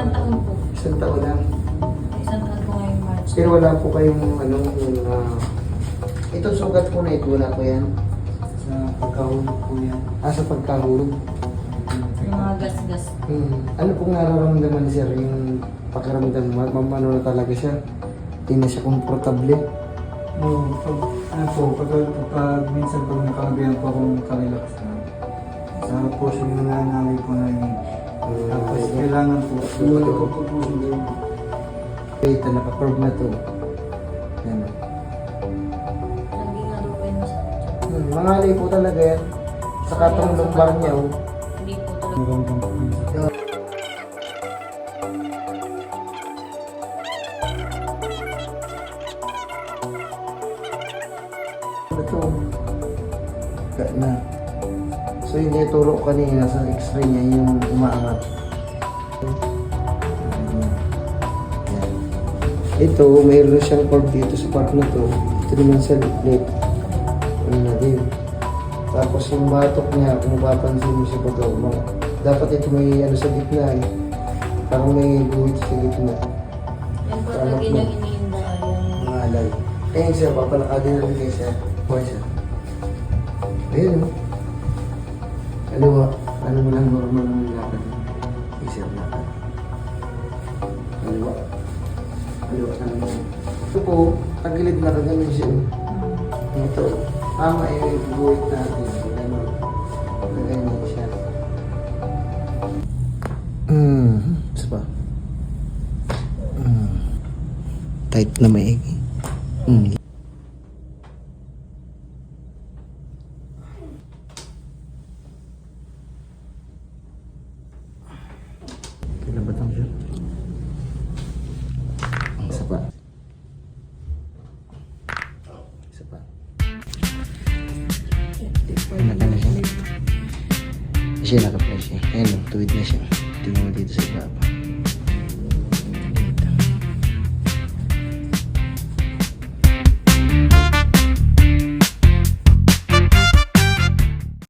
Isang taon po. Isang taon lang. Isang taon po ngayong March. Pero wala po kayong ano, yung, itong sugat po na ito, wala po yan. Sa pagkahulog po yan. Sa pagkahulog. Yung mga gas-gas. Ano pong nararamdaman sir, yung pakiramdam, ano na talaga siya? Hindi na siya komportable. No, pag minsan pag nakagayan po akong nakarelax na, sa portion yung nananay po na yun. Tapos kailangan po, lulo ko po po yun. Ito, naka-curve na to. Yan. Naging ano po yun masakit. Mangalay po talaga yan. Sa katong lumbar niya, oh. Hindi po talaga. Naramdam po yun. Ito. Na. So yung ituro kanina sa x-ray niya yung umaangat. Yan. Ito, mayroon siyang curve dito sa part na to. Ito naman sa left. Ano na din. Tapos yung batok niya, kung mapapansin mo siya pag dapat ito may ano sa gitna eh. Parang may guhit sa gitna. Yan po lagi niyang iniinda. Mga alay. Ayun sir, papalakadin natin kayo sir. Boy sir. Ayun. Kaliwa. Ano mo lang normal ng lakad. Okay sir, lakad. Kaliwa. Kaliwa ka naman. Ito po, tagilid na kagamin siya. Ito. Tama yung buhit natin. Ganun. Ganyan siya. Isa pa. Tight na maigi. Kailan ba ito siya? Isa pa. Isa pa. Naka na siya. Siya naka-flash eh. Ayan o, tuwid na siya. Tingnan mo dito sa ibaba.